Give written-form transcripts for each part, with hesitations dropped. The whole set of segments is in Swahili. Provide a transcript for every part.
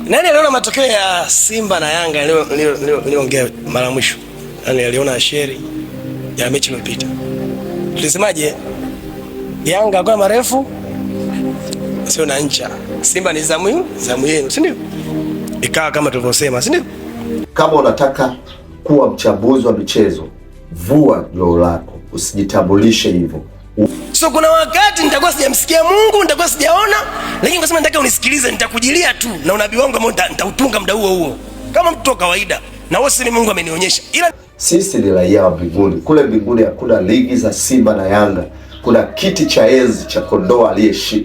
Nani aliona matokeo ya Simba na Yanga niliongea mara mwisho? Nani aliona sheri ya mechi iliyopita? Tulisemaje? Yanga kwa marefu sio na ncha. Simba ni zamu yenu, si ndio? Ikawa kama tulivyosema, si ndio? Kama unataka kuwa mchambuzi wa michezo, vua joho lako, usijitambulishe hivyo. So kuna wakati nitakuwa sijamsikia Mungu, nitakuwa sijaona, lakini kwa sababu nataka unisikilize, nitakujilia tu na unabii wangu ambao nitautunga muda huo kama mtu wa kawaida, na wewe si Mungu amenionyesha. Ila sisi ni raia wa mbinguni. Kule mbinguni hakuna ligi za Simba na Yanga. Kuna kiti cha enzi cha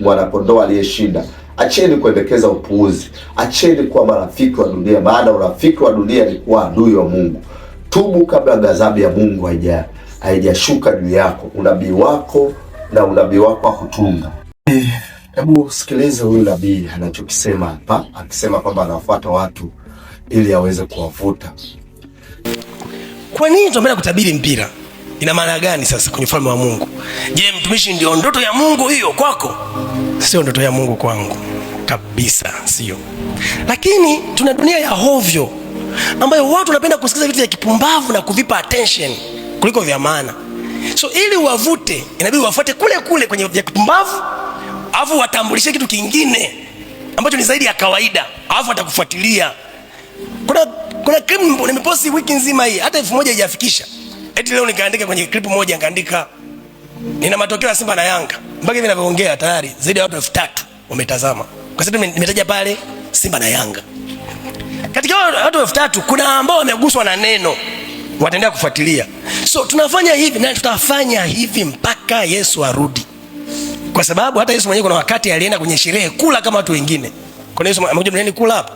mwana kondoo aliyeshinda. Acheni kuendekeza upuuzi. Acheni kuwa marafiki wa dunia, maana urafiki wa dunia ni kuwa adui wa Mungu. Tubu kabla ghadhabu ya Mungu haijashuka juu yako. Unabii wako wa kutunga. Hebu sikilize huyu nabii anachokisema hapa, akisema kwamba anafuata watu ili aweze kuwavuta. Kwa nini tunapenda kutabiri mpira? Ina maana gani sasa kwenye ufalme wa Mungu? Je, mtumishi ndio ndoto ya Mungu hiyo kwako? Sio ndoto ya Mungu kwangu kabisa, sio. Lakini tuna dunia ya hovyo ambayo watu wanapenda kusikiza vitu vya kipumbavu na kuvipa attention kuliko vya maana. So ili uwavute, inabidi uwafuate kule kwenye vya kipumbavu, alafu watambulishe kitu kingine ambacho ni zaidi ya kawaida, alafu watakufuatilia. Kuna clip nimeposti wiki nzima hii, hata 1000 haijafikisha. Eti leo nikaandika kwenye clip moja, nikaandika nina matokeo ya Simba na Yanga. Mpaka hivi ninavyoongea tayari zaidi ya watu 3000 wametazama. Kwa sababu nimetaja pale Simba na Yanga. Katika watu 3000 kuna ambao wameguswa na neno, wataendelea kufuatilia. So tunafanya hivi na tutafanya hivi mpaka Yesu arudi. Kwa sababu hata Yesu mwenyewe kuna wakati alienda kwenye sherehe kula kama watu wengine. Kwa Yesu amekuja duniani kula hapa.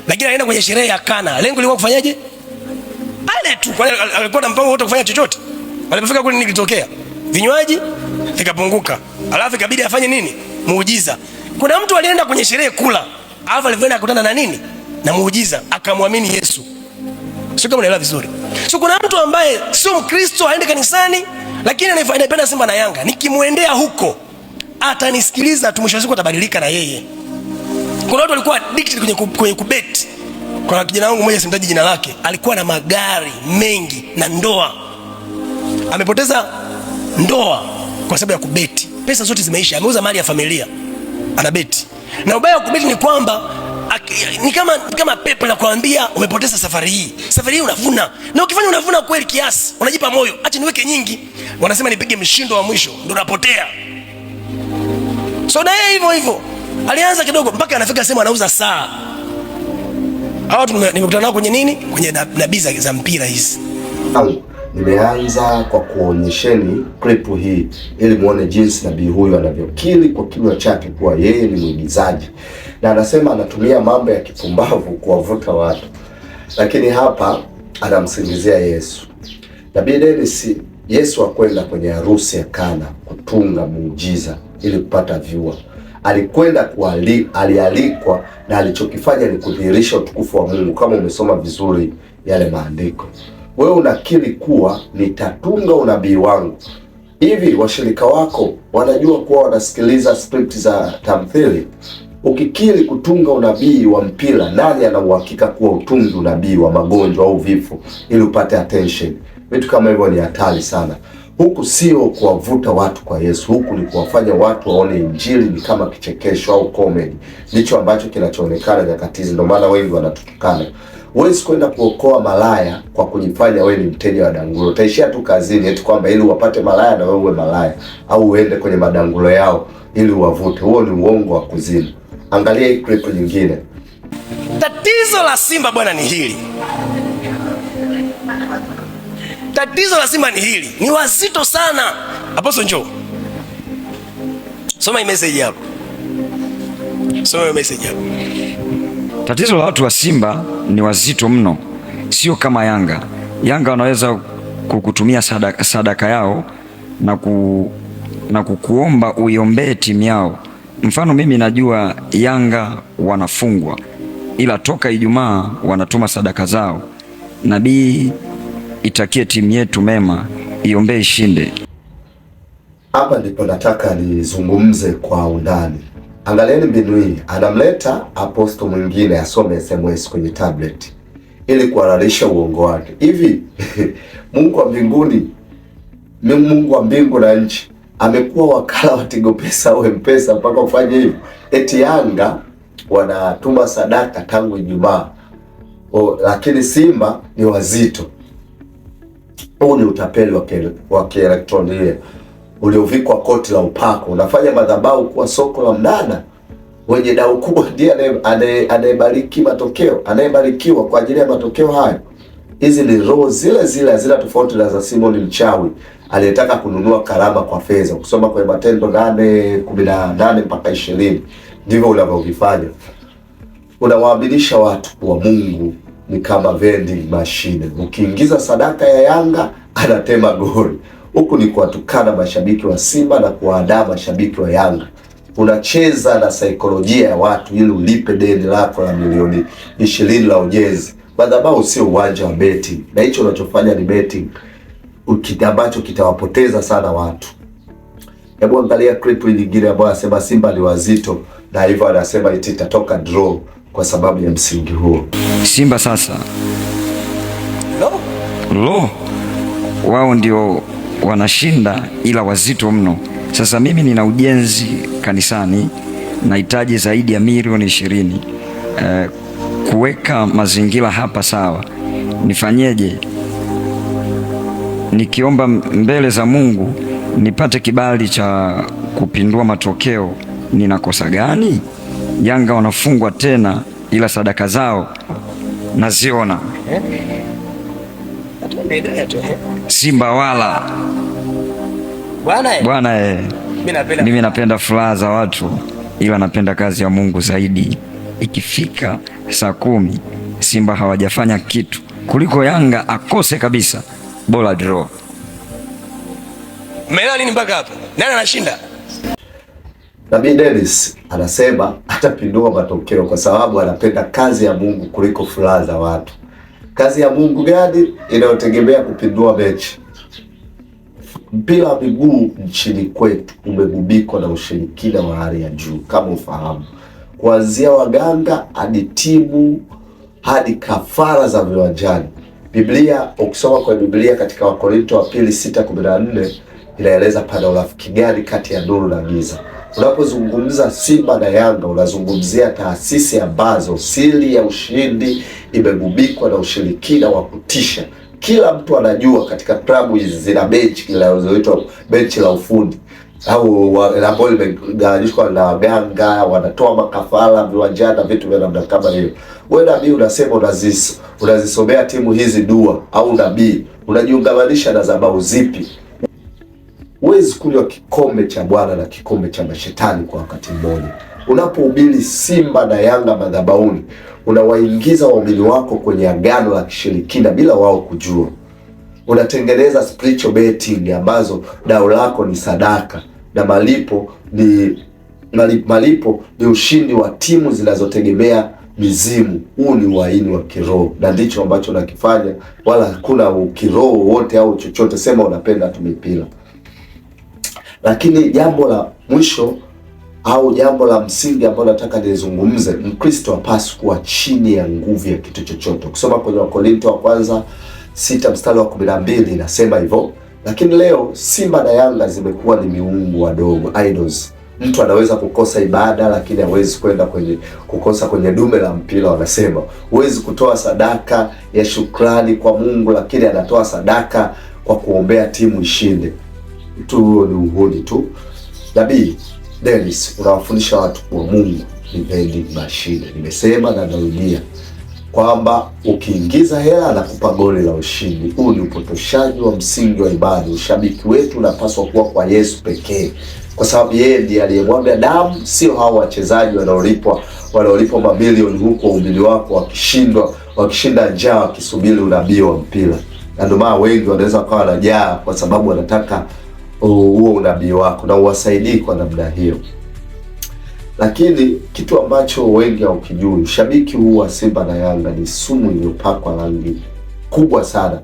Lakini alienda kwenye sherehe ya Kana. Lengo lilikuwa kufanyaje? Pale tu. Kwa alikuwa na mpango wote kufanya chochote. Alipofika kule nini kilitokea? Vinywaji vikapunguka. Alafu ikabidi afanye nini? Muujiza. Kuna mtu alienda kwenye sherehe kula. Alafu alivyoenda kukutana na nini? Na muujiza, akamwamini Yesu. Sio kama unaelewa vizuri. So kuna mtu ambaye sio Mkristo, haende kanisani, lakini anapenda Simba na Yanga. Nikimuendea huko, atanisikiliza tu, mwisho wa siku atabadilika na yeye. Kuna watu walikuwa addicted kwenye kubeti. Kuna kijana wangu mmoja simtaji jina lake, alikuwa na magari mengi na ndoa. Amepoteza ndoa kwa sababu ya kubeti. Pesa zote zimeisha, ameuza mali ya familia. Anabeti. Na ubaya wa kubeti ni kwamba ni kama pepo la kuambia umepoteza safari hii. Safari hii unavuna. Na ukifanya unavuna kweli kiasi, unajipa moyo, acha niweke nyingi. Wanasema nipige mshindo wa mwisho, ndio napotea. So na yeye hivyo. Alianza kidogo mpaka anafika sehemu anauza saa. Hao nimekutana nao kwenye nini? Kwenye nabii za mpira hizi. Nimeanza kwa kuonyesheni clip hii ili muone jinsi nabii huyu anavyokiri kwa kinywa chake kuwa yeye ni mwigizaji. Na anasema anatumia mambo ya kipumbavu kuwavuta watu. Lakini hapa anamsingizia Yesu. Nabii Dennis, Yesu hakwenda kwenye harusi ya Kana kutunga muujiza ili kupata vyua. Alikwenda alialikwa, na alichokifanya ni kudhihirisha utukufu wa Mungu. Kama umesoma vizuri yale maandiko, wewe unakiri kuwa nitatunga unabii wangu. Hivi washirika wako wanajua kuwa wanasikiliza script za tamthili? Ukikiri kutunga unabii wa mpira, nani ana uhakika kuwa utungi unabii wa magonjwa au vifo ili upate attention? Vitu kama hivyo ni hatari sana. Huku sio kuwavuta watu kwa Yesu, huku ni kuwafanya watu waone injili ni kama kichekesho au comedy. Ndicho ambacho kinachoonekana nyakati hizi, ndio maana wengi wanatutukana. Huwezi kwenda kuokoa malaya kwa kujifanya wewe ni mteja wa dangulo. Utaishia tu kazini eti kwamba ili wapate malaya na wewe uwe malaya, au uende kwenye madangulo yao ili uwavute. Huo ni uongo wa kuzimu. Angalia hii clip nyingine. Tatizo la Simba bwana ni hili. Tatizo la Simba ni hili. Ni wazito sana. Apostle njoo. Soma hii message hapo. Soma hii message hapo. Tatizo la watu wa Simba ni wazito mno. Sio kama Yanga. Yanga wanaweza kukutumia sadaka yao na kukuomba uiombee timu yao. Mfano mimi najua Yanga wanafungwa, ila toka Ijumaa wanatuma sadaka zao. Nabii, itakie timu yetu mema, iombee ishinde. Hapa ndipo nataka nizungumze kwa undani. Angalieni mbinu hii, anamleta aposto mwingine asome SMS kwenye tablet ili kuhalalisha uongo wake. Hivi Mungu wa mbinguni, Mungu wa mbingu na nchi amekuwa wakala wa Tigo Pesa au M-Pesa mpaka ufanye hivyo? Eti Yanga wanatuma sadaka tangu Ijumaa, lakini Simba ni wazito. Huu ni utapeli wa kielektronia uliovikwa koti la upako. Unafanya madhabahu kuwa soko la mnada. Wenye dau kubwa ndiye anayebariki matokeo, anayebarikiwa kwa ajili ya matokeo hayo. Hizi ni roho zile zile, hazina tofauti na za Simoni mchawi aliyetaka kununua karama kwa fedha. Kusoma kwenye Matendo 8:18 mpaka 20 ndivyo unavyovifanya. Unawaaminisha watu kuwa Mungu ni kama vending machine. Ukiingiza sadaka ya Yanga anatema goli. Huku ni kuwatukana mashabiki wa Simba na kuwaandaa mashabiki wa Yanga. Unacheza na saikolojia ya watu ili ulipe deni lako la milioni 20 la ujenzi. Madhabahu sio uwanja wa betting, na hicho unachofanya ni betting, ambacho kitawapoteza sana watu. Hebu angalia clip nyingine ambayo anasema Simba ni wazito, na hivyo anasema itatoka draw kwa sababu ya msingi huo. Simba sasa wao ndio wanashinda, ila wazito mno. Sasa mimi nina ujenzi kanisani, nahitaji zaidi ya milioni 20 kuweka mazingira hapa sawa. Nifanyeje? Nikiomba mbele za Mungu nipate kibali cha kupindua matokeo, ninakosa gani? Yanga wanafungwa tena, ila sadaka zao naziona. Simba wala bwana, mimi napenda furaha za watu, ila napenda kazi ya Mungu zaidi. Ikifika saa 10 Simba hawajafanya kitu kuliko Yanga akose kabisa, bora draw. Umeelewa nini mpaka hapo? Nani anashinda? Nabii Dennis anasema atapindua matokeo kwa sababu anapenda kazi ya Mungu kuliko furaha za watu. Kazi ya Mungu gani inayotegemea kupindua mechi? Mpira wa miguu nchini kwetu umegubikwa na ushirikina wa hali ya juu, kama ufahamu. Kuanzia waganga hadi timu hadi kafara za viwanjani. Biblia, ukisoma kwa Biblia katika Wakorintho wa pili 6:14 inaeleza pana urafiki gani kati ya nuru na giza. Unapozungumza Simba na Yanga unazungumzia taasisi ambazo siri ya ushindi imegubikwa na ushirikina wa kutisha. Kila mtu anajua katika klabu hizi zina benchi linaloitwa benchi la ufundi au ambao limegawanyishwa na waganga, wanatoa makafara viwanjani na vitu vya namna kama hiyo. Wewe nabii unasema unazisomea timu hizi dua au nabii, unajiungamanisha na dhabahu zipi? Huwezi kunywa kikombe cha Bwana na kikombe cha mashetani kwa wakati mmoja. Unapohubiri Simba na Yanga madhabahuni, unawaingiza waumini wako kwenye agano la kishirikina bila wao kujua. Unatengeneza spiritual betting ambazo dau lako ni sadaka na malipo ni ushindi wa timu zinazotegemea mizimu. Huu ni uhaini wa kiroho, na ndicho ambacho nakifanya, wala hakuna ukiroho wote au chochote. Sema unapenda tu mipira. Lakini jambo la mwisho au jambo la msingi ambalo nataka nizungumze, Mkristo hapaswi kuwa chini ya nguvu ya kitu chochote. Kusoma kwenye Wakorintho wa kwanza 6:12 inasema hivyo. Lakini leo Simba na Yanga zimekuwa ni miungu wadogo, idols. Mtu anaweza kukosa ibada lakini hawezi kwenda kukosa kwenye dume la mpira. Wanasema huwezi kutoa sadaka ya shukrani kwa Mungu lakini anatoa sadaka kwa kuombea timu ishinde. Mtu ni uhuni tu. Nabii Dennis unawafundisha watu kwa Mungu ni vending machine. Nimesema na narudia kwamba ukiingiza hela anakupa goli la ushindi. Huu ni upotoshaji wa msingi wa ibada. Ushabiki wetu unapaswa kuwa kwa Yesu pekee, kwa sababu yeye ndiye aliyemwaga damu, sio hao wachezaji wanaolipwa mabilioni huko umili wako wakishinda njaa wakisubiri unabii wa mpira. Na ndio maana wengi wanaweza kuwa wanajaa kwa sababu wanataka huo unabii wako na uwasaidii kwa namna hiyo. Lakini kitu ambacho wengi hawakijui, ushabiki huu wa Simba na Yanga ni sumu iliyopakwa rangi kubwa sana.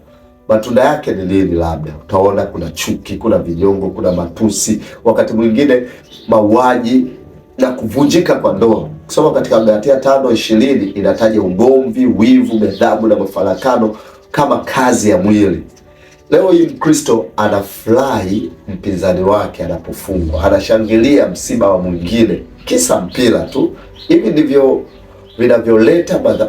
Matunda yake ni nini? Labda utaona kuna chuki, kuna vinyongo, kuna matusi, wakati mwingine mauaji, na kuvunjika kwa ndoa. Kusoma katika Galatia 5:20 inataja ugomvi, wivu, ghadhabu na mafarakano kama kazi ya mwili. Leo hii Mkristo anafurahi mpinzani wake anapofungwa, anashangilia msiba wa mwingine kisa mpira tu. Hivi ndivyo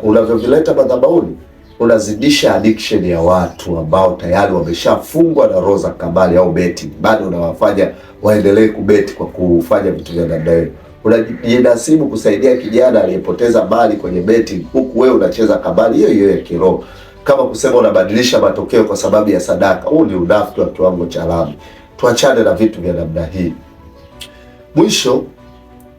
unavyovileta madhabahuni. Unazidisha addiction ya watu ambao tayari wameshafungwa na roho za kabali au beti, bado unawafanya waendelee kubeti kwa kufanya vitu vya namna hiyo. Unajinasibu kusaidia kijana aliyepoteza mali kwenye beti, huku wewe unacheza kabali hiyo hiyo ya kiroho, kama kusema unabadilisha matokeo kwa sababu ya sadaka. Huu ni unafiki wa kiwango cha lami. Tuachane na vitu vya namna hii. Mwisho,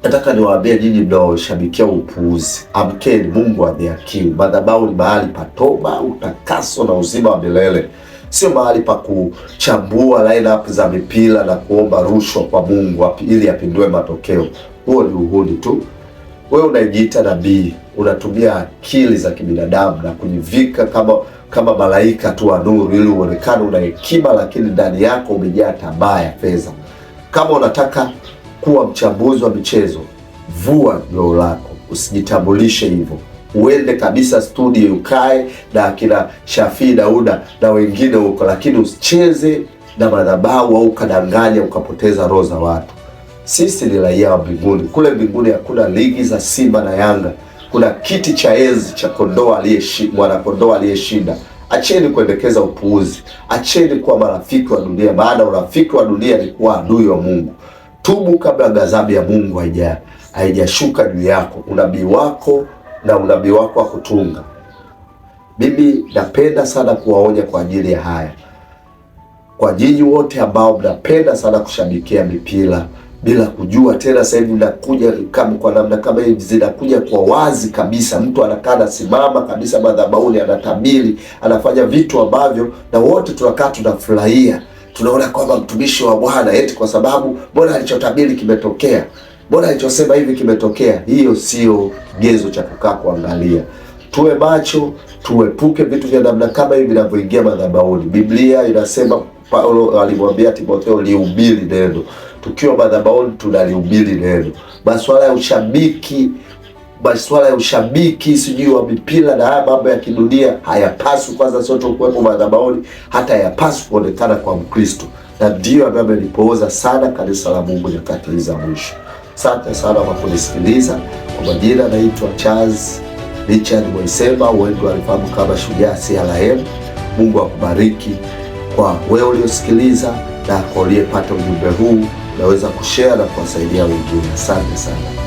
nataka niwaambie nyinyi mnaoshabikia upuuzi, amkeni, Mungu adhihakiwi. Madhabahu ni mahali pa toba, utakaso na uzima wa milele, sio mahali pa kuchambua line-up za mipira na kuomba rushwa kwa Mungu ili apindue matokeo. Huo ni uhuni tu. Wewe unajiita nabii, unatumia akili za kibinadamu na kujivika kama malaika tu wa nuru ili uonekane una hekima, lakini ndani yako umejaa tamaa ya fedha. Kama unataka kuwa mchambuzi wa michezo, vua joho lako, usijitambulishe hivyo. Uende kabisa studio ukae na akina Shafii Dauda na wengine huko, lakini usicheze na madhabahu au ukadanganya ukapoteza roho za watu. Sisi ni raia wa mbinguni. Kule mbinguni hakuna ligi za Simba na Yanga. Kuna kiti cha enzi cha mwanakondoo aliyeshinda. Acheni kuendekeza upuuzi. Acheni kuwa marafiki wa dunia, maana urafiki wa dunia ni kuwa adui wa Mungu. Tubu kabla ghadhabu ya Mungu haijashuka juu yako. Unabii wako wa kutunga. Mimi napenda sana kuwaonya kwa ajili ya haya, kwa nyinyi wote ambao mnapenda sana kushabikia mipira bila kujua. Tena sasa hivi mnakuja kwa namna kama hivi, zinakuja kwa wazi kabisa. Mtu anakaa simama kabisa madhabahuni, anatabiri, anafanya vitu ambavyo na wote tunakaa tunafurahia. Tunaona kwamba mtumishi wa Bwana eti kwa sababu mbona alichotabiri kimetokea, mbona alichosema hivi kimetokea. Hiyo sio gezo cha kukaa kuangalia. Tuwe macho, tuepuke vitu vya namna kama hivi vinavyoingia madhabahuni. Biblia inasema, Paulo alimwambia Timotheo, lihubiri neno. Tukiwa madhabahuni tunalihubiri neno. Masuala ya ushabiki sijui wa mipira na haya mambo ya kidunia hayapaswi, kwanza sio tu kuwepo madhabahuni, hata hayapaswi kuonekana kwa Mkristo. Na ndio ambayo amelipooza sana kanisa la Mungu nyakati hizi za mwisho. Asante sana kwa kunisikiliza. Kwa majina naitwa Charles Richard Mwaisema, wengi walifahamu kama Shujaa CRM. Mungu akubariki kwa wewe uliosikiliza, na kwa uliyepata ujumbe huu naweza kushare na kuwasaidia wengine. Asante sana.